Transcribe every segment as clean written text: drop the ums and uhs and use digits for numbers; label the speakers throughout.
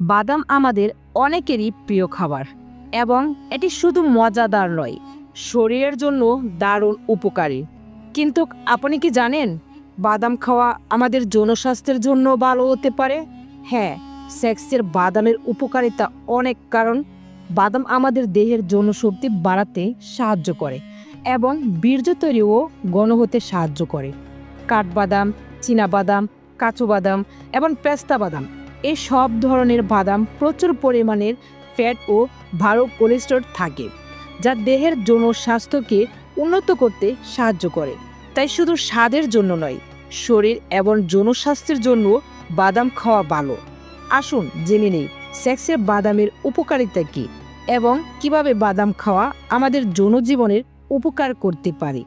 Speaker 1: বাদাম আমাদের অনেকেরই প্রিয় খাবার এবং এটি শুধু মজাদার নয়, শরীরের জন্য দারুণ উপকারী। কিন্তু আপনি কি জানেন বাদাম খাওয়া আমাদের জনস্বাস্থ্যের জন্য ভালো হতে পারে? হ্যাঁ, সেক্সের বাদামের উপকারিতা অনেক, কারণ বাদাম আমাদের দেহের জনশক্তি বাড়াতে সাহায্য করে এবং বীর্য তৈরি ও ঘন হতে সাহায্য করে। কাঠবাদাম, চীনাবাদাম, কাজু বাদাম এবং পেস্তা বাদাম এই সব ধরনের বাদাম প্রচুর পরিমাণের ফ্যাট ও ভালো কোলেস্টেরল থাকে, যা দেহের জনস্বাস্থ্যকে উন্নত করতে সাহায্য করে। তাই শুধু স্বাদের জন্য নয়, শরীর এবং জনস্বাস্থ্যের জন্য বাদাম খাওয়া ভালো। আসুন জেনে নেই সেক্সের বাদামের উপকারিতা কী এবং কিভাবে বাদাম খাওয়া আমাদের জনজীবনের উপকার করতে পারে।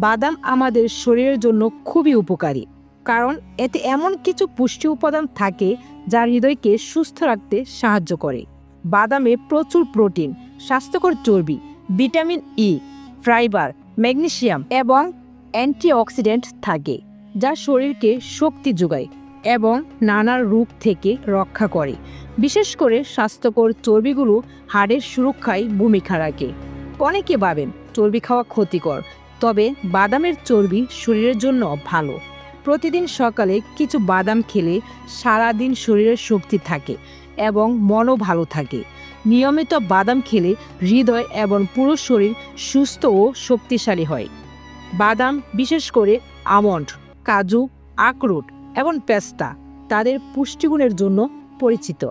Speaker 1: বাদাম আমাদের শরীরের জন্য খুবই উপকারী, কারণ এতে এমন কিছু পুষ্টি উপাদান থাকে যা হৃদয়কে সুস্থ রাখতে সাহায্য করে। বাদামে প্রচুর প্রোটিন, স্বাস্থ্যকর চর্বি, ভিটামিন ই, ফাইবার, ম্যাগনেসিয়াম এবং অ্যান্টিঅক্সিডেন্ট থাকে, যা শরীরকে শক্তি যোগায় এবং নানা রোগ থেকে রক্ষা করে। বিশেষ করে স্বাস্থ্যকর চর্বিগুলো হাড়ের সুরক্ষায় ভূমিকা রাখে। অনেকে ভাবেন চর্বি খাওয়া ক্ষতিকর, তবে বাদামের চর্বি শরীরের জন্য ভালো। প্রতিদিন সকালে কিছু বাদাম খেলে সারাদিন শরীরের শক্তি থাকে এবং মনও ভালো থাকে। নিয়মিত বাদাম খেলে হৃদয় এবং পুরো শরীর সুস্থ ও শক্তিশালী হয়। বাদাম, বিশেষ করে আমন্ড, কাজু, আখরোট এবং পেস্তা তাদের পুষ্টিগুণের জন্য পরিচিত।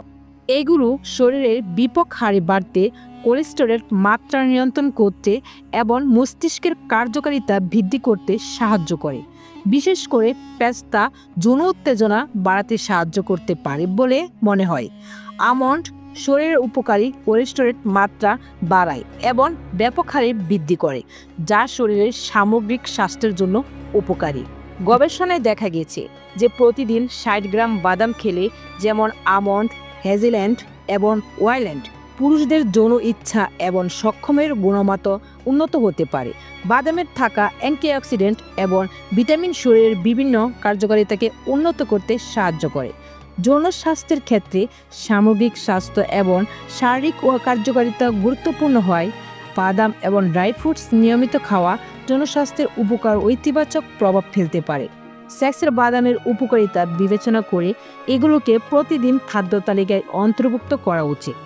Speaker 1: এগুলো শরীরের বিপক হারে বাড়তে, কোলেস্টেরলের মাত্রা নিয়ন্ত্রণ করতে এবং মস্তিষ্কের কার্যকারিতা বৃদ্ধি করতে সাহায্য করে। বিশেষ করে পেস্তা যৌন উত্তেজনা বাড়াতে সাহায্য করতে পারে বলে মনে হয়। আমন্ড শরীরের উপকারী কোলেস্টেরলের মাত্রা বাড়ায় এবং ব্যাপক হারে বৃদ্ধি করে, যা শরীরের সামগ্রিক স্বাস্থ্যের জন্য উপকারী। গবেষণায় দেখা গেছে যে প্রতিদিন 60 গ্রাম বাদাম খেলে, যেমন আমন্ড, হেজেল্যান্ড এবং ওয়াইল্যান্ড, পুরুষদের যৌন ইচ্ছা এবং সক্ষমের গুণমান উন্নত হতে পারে। বাদামের থাকা অ্যান্টিঅক্সিডেন্ট এবং ভিটামিন শরীরের বিভিন্ন কার্যকারিতাকে উন্নত করতে সাহায্য করে। যৌন স্বাস্থ্যের ক্ষেত্রে সামগ্রিক স্বাস্থ্য এবং শারীরিক ও কার্যকারিতা গুরুত্বপূর্ণ হয়। বাদাম এবং ড্রাই ফ্রুটস নিয়মিত খাওয়া জনস্বাস্থ্যের উপকার ও ইতিবাচক প্রভাব ফেলতে পারে। সেক্সের বাদামের উপকারিতা বিবেচনা করে এগুলোকে প্রতিদিন খাদ্য তালিকায় অন্তর্ভুক্ত করা উচিত।